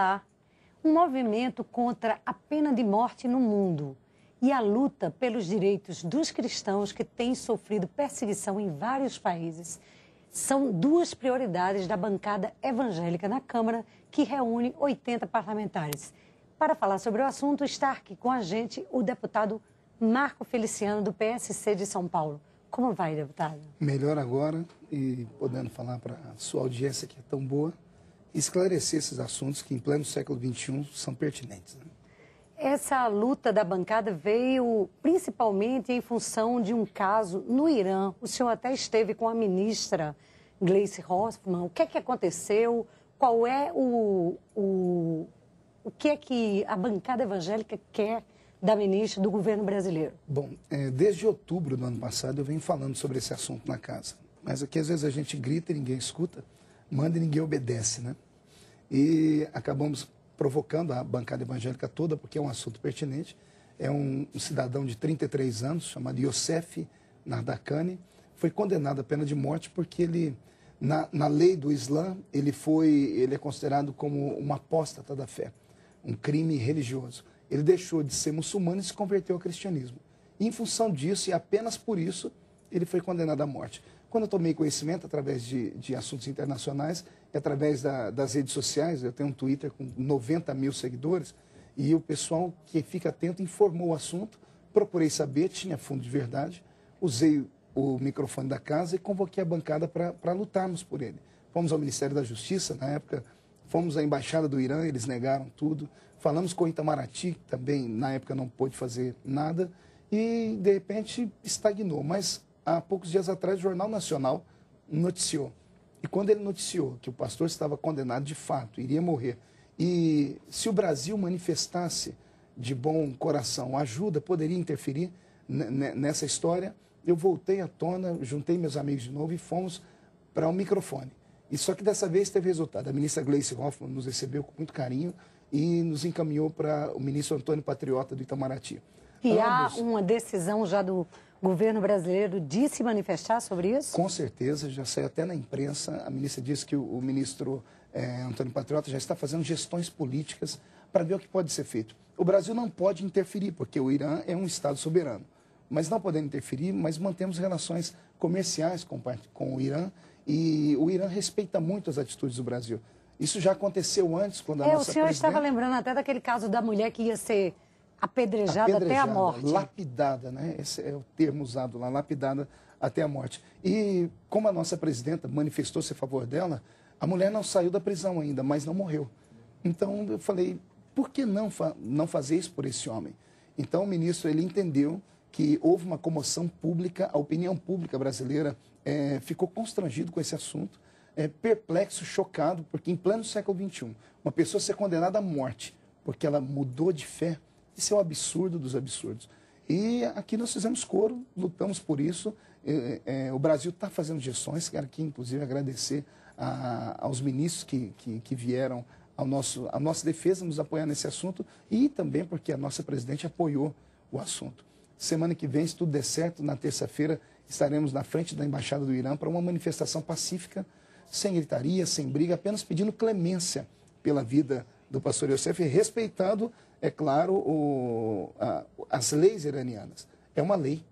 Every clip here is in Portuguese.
Alá, um movimento contra a pena de morte no mundo e a luta pelos direitos dos cristãos que têm sofrido perseguição em vários países são duas prioridades da bancada evangélica na Câmara, que reúne 80 parlamentares. Para falar sobre o assunto, está aqui com a gente o deputado Marco Feliciano, do PSC de São Paulo. Como vai, deputado? Melhor agora e podendo falar para a sua audiência, que é tão boa, esclarecer esses assuntos que em pleno século XXI são pertinentes, né? Essa luta da bancada veio principalmente em função de um caso no Irã. O senhor até esteve com a ministra Gleisi Hoffmann. O que é que aconteceu? Qual é o que é que a bancada evangélica quer da ministra do governo brasileiro? Bom, desde outubro do ano passado eu venho falando sobre esse assunto na casa. Mas aqui às vezes a gente grita e ninguém escuta, manda e ninguém obedece, né? E acabamos provocando a bancada evangélica toda, porque é um assunto pertinente. É um cidadão de 33 anos, chamado Youssef Nardakani, foi condenado à pena de morte porque ele, na lei do Islã, ele é considerado como um apóstata da fé, um crime religioso. Ele deixou de ser muçulmano e se converteu ao cristianismo. E, em função disso, e apenas por isso, ele foi condenado à morte. Quando eu tomei conhecimento, através de assuntos internacionais e através das redes sociais, eu tenho um Twitter com 90 mil seguidores, e o pessoal que fica atento informou o assunto, procurei saber, tinha fundo de verdade, usei o microfone da casa e convoquei a bancada para lutarmos por ele. Fomos ao Ministério da Justiça, na época, fomos à Embaixada do Irã, eles negaram tudo, falamos com o Itamaraty, que também na época não pôde fazer nada, e de repente estagnou, mas há poucos dias atrás, o Jornal Nacional noticiou. E quando ele noticiou que o pastor estava condenado de fato, iria morrer, e se o Brasil manifestasse de bom coração ajuda, poderia interferir nessa história, eu voltei à tona, juntei meus amigos de novo e fomos para o microfone. E só que dessa vez teve resultado. A ministra Gleisi Hoffmann nos recebeu com muito carinho e nos encaminhou para o ministro Antônio Patriota do Itamaraty. E há uma decisão já do governo brasileiro de se manifestar sobre isso? Com certeza, já saiu até na imprensa. A ministra disse que o ministro Antônio Patriota já está fazendo gestões políticas para ver o que pode ser feito. O Brasil não pode interferir, porque o Irã é um Estado soberano. Mas não podemos interferir, mas mantemos relações comerciais com o Irã, e o Irã respeita muito as atitudes do Brasil. Isso já aconteceu antes, quando a nossa presidente... O senhor estava lembrando até daquele caso da mulher que ia ser apedrejada até a morte. Lapidada, né? Esse é o termo usado lá, lapidada até a morte. E como a nossa presidenta manifestou-se a favor dela, a mulher não saiu da prisão ainda, mas não morreu. Então eu falei, por que não fazer isso por esse homem? Então o ministro, ele entendeu que houve uma comoção pública, a opinião pública brasileira ficou constrangido com esse assunto, perplexo, chocado, porque em pleno século XXI, uma pessoa ser condenada à morte porque ela mudou de fé, isso é o absurdo dos absurdos. E aqui nós fizemos coro, lutamos por isso. O Brasil está fazendo gestões, quero aqui inclusive agradecer aos ministros que vieram à nossa defesa, nos apoiar nesse assunto, e também porque a nossa presidente apoiou o assunto. Semana que vem, se tudo der certo, na terça-feira, estaremos na frente da Embaixada do Irã para uma manifestação pacífica, sem gritaria, sem briga, apenas pedindo clemência pela vida do pastor Youssef, respeitando, é claro, as leis iranianas. É uma lei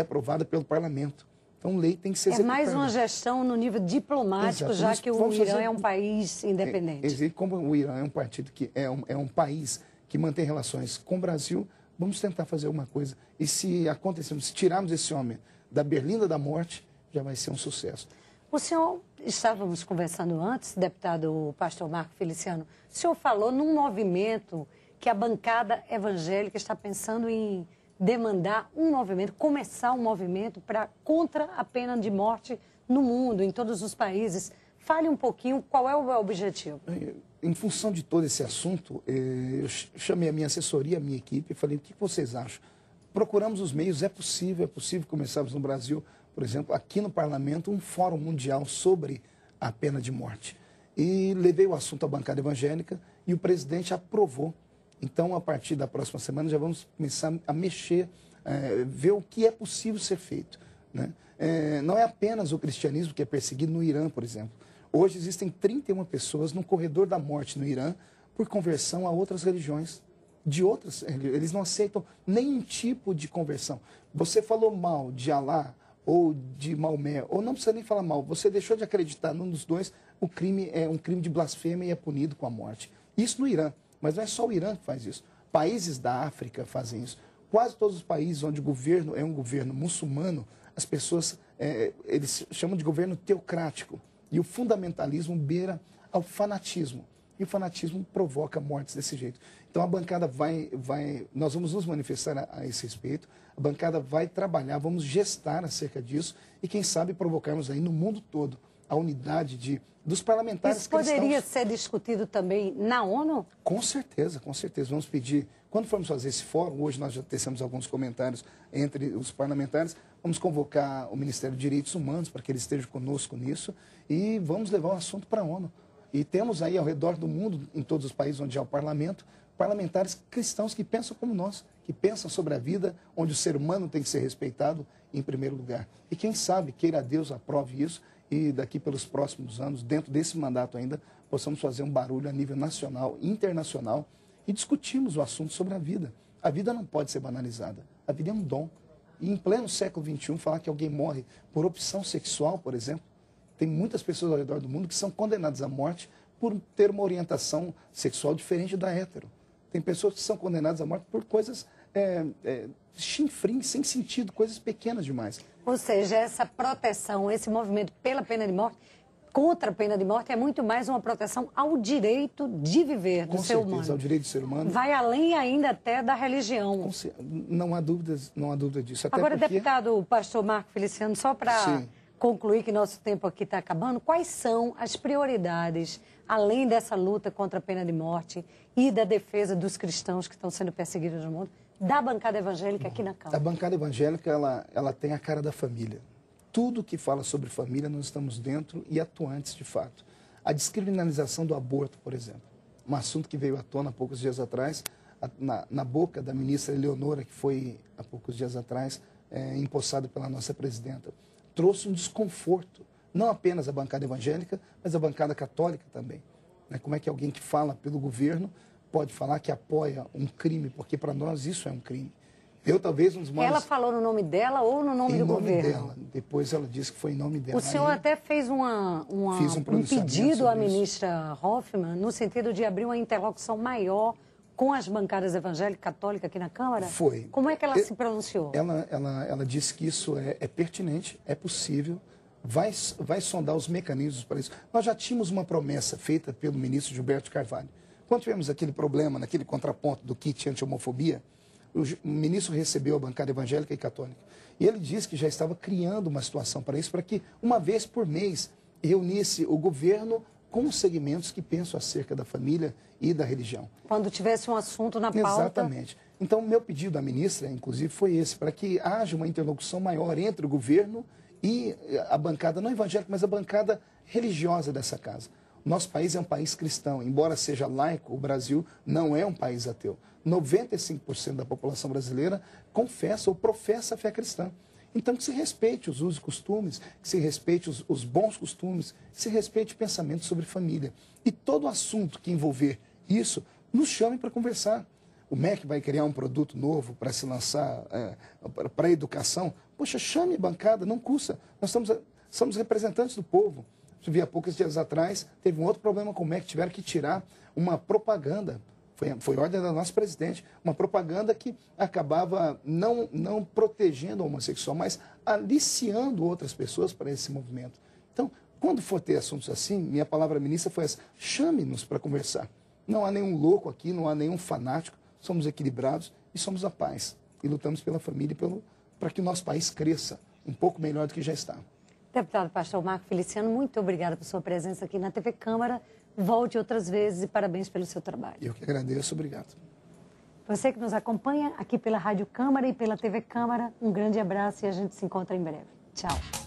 aprovada pelo parlamento. Então, lei tem que ser executada. É mais uma gestão no nível diplomático, exato, já que o Irã é um país independente. Como o Irã é um partido que é um país que mantém relações com o Brasil, vamos tentar fazer alguma coisa. E se acontecermos, se tirarmos esse homem da berlinda da morte, já vai ser um sucesso. O senhor, estávamos conversando antes, deputado pastor Marco Feliciano, o senhor falou num movimento que a bancada evangélica está pensando em demandar um movimento, começar um movimento contra a pena de morte no mundo, em todos os países. Fale um pouquinho qual é o objetivo. Em função de todo esse assunto, eu chamei a minha assessoria, a minha equipe, e falei, o que vocês acham? Procuramos os meios, é possível começarmos no Brasil, por exemplo, aqui no parlamento, um fórum mundial sobre a pena de morte. E levei o assunto à bancada evangélica e o presidente aprovou. Então, a partir da próxima semana, já vamos começar a mexer, ver o que é possível ser feito, né? Não é apenas o cristianismo que é perseguido no Irã, por exemplo. Hoje existem 31 pessoas no corredor da morte no Irã, por conversão a outras religiões. Eles não aceitam nenhum tipo de conversão. Você falou mal de Alá ou de Maomé, ou não precisa nem falar mal, você deixou de acreditar num dos dois, o crime é um crime de blasfêmia e é punido com a morte. Isso no Irã, mas não é só o Irã que faz isso. Países da África fazem isso. Quase todos os países onde o governo é um governo muçulmano, as pessoas, eles chamam de governo teocrático. E o fundamentalismo beira ao fanatismo. E o fanatismo provoca mortes desse jeito. Então a bancada nós vamos nos manifestar a esse respeito, a bancada vai trabalhar, vamos gestar acerca disso e quem sabe provocarmos aí no mundo todo a unidade dos parlamentares cristãos. Isso poderia ser discutido também na ONU? Com certeza, com certeza. Vamos pedir, quando formos fazer esse fórum, hoje nós já tecemos alguns comentários entre os parlamentares, vamos convocar o Ministério dos Direitos Humanos para que ele esteja conosco nisso e vamos levar o assunto para a ONU. E temos aí ao redor do mundo, em todos os países onde há o parlamento, parlamentares cristãos que pensam como nós, que pensam sobre a vida, onde o ser humano tem que ser respeitado em primeiro lugar. E quem sabe, queira Deus, aprove isso e daqui pelos próximos anos, dentro desse mandato ainda, possamos fazer um barulho a nível nacional, internacional e discutirmos o assunto sobre a vida. A vida não pode ser banalizada. A vida é um dom. E em pleno século XXI, falar que alguém morre por opção sexual, por exemplo, tem muitas pessoas ao redor do mundo que são condenadas à morte por ter uma orientação sexual diferente da hétero. Tem pessoas que são condenadas à morte por coisas chinfrins, sem sentido, coisas pequenas demais. Ou seja, essa proteção, esse movimento pela pena de morte, contra a pena de morte, é muito mais uma proteção ao direito de viver do ser humano. Com certeza, ao direito do ser humano. Vai além ainda até da religião. Não há dúvida disso. Até agora, porque... deputado pastor Marco Feliciano, só para concluir que nosso tempo aqui está acabando, quais são as prioridades, além dessa luta contra a pena de morte e da defesa dos cristãos que estão sendo perseguidos no mundo, da bancada evangélica aqui na Câmara? A bancada evangélica, ela tem a cara da família. Tudo que fala sobre família, nós estamos dentro e atuantes de fato. A descriminalização do aborto, por exemplo, um assunto que veio à tona há poucos dias atrás, na boca da ministra Eleonora, que foi há poucos dias atrás empossada pela nossa presidenta, trouxe um desconforto, não apenas a bancada evangélica, mas a bancada católica também. Como é que alguém que fala pelo governo pode falar que apoia um crime, porque para nós isso é um crime. Eu talvez uns mais... Ela falou no nome dela ou no nome do governo? Em nome dela. Depois ela disse que foi em nome dela. O senhor até fez um pedido à ministra Hoffmann no sentido de abrir uma interlocução maior com as bancadas evangélicas e católicas aqui na Câmara? Foi. Como é que ela se pronunciou? Ela disse que isso é pertinente, é possível, vai sondar os mecanismos para isso. Nós já tínhamos uma promessa feita pelo ministro Gilberto Carvalho. Quando tivemos aquele problema, naquele contraponto do kit anti-homofobia, o ministro recebeu a bancada evangélica e católica. E ele disse que já estava criando uma situação para isso, para que uma vez por mês reunisse o governo com os segmentos que pensam acerca da família e da religião. Quando tivesse um assunto na pauta... Exatamente. Então, o meu pedido à ministra, inclusive, foi esse, para que haja uma interlocução maior entre o governo e a bancada, não evangélica, mas a bancada religiosa dessa casa. Nosso país é um país cristão, embora seja laico, o Brasil não é um país ateu. 95% da população brasileira confessa ou professa a fé cristã. Então, que se respeite os usos e costumes, que se respeite os bons costumes, que se respeite o pensamento sobre família. E todo assunto que envolver isso, nos chame para conversar. O MEC vai criar um produto novo para se lançar para a educação. Poxa, chame a bancada, não custa. Nós somos representantes do povo. Você viu há poucos dias atrás, teve um outro problema com o MEC, tiveram que tirar uma propaganda. Foi ordem da nossa presidente, uma propaganda que acabava não protegendo o homossexual, mas aliciando outras pessoas para esse movimento. Então, quando for ter assuntos assim, minha palavra ministra foi essa: chame-nos para conversar. Não há nenhum louco aqui, não há nenhum fanático, somos equilibrados e somos a paz. E lutamos pela família para que o nosso país cresça um pouco melhor do que já está. Deputado pastor Marco Feliciano, muito obrigada por sua presença aqui na TV Câmara. Volte outras vezes e parabéns pelo seu trabalho. Eu que agradeço, obrigado. Você que nos acompanha aqui pela Rádio Câmara e pela TV Câmara, um grande abraço e a gente se encontra em breve. Tchau.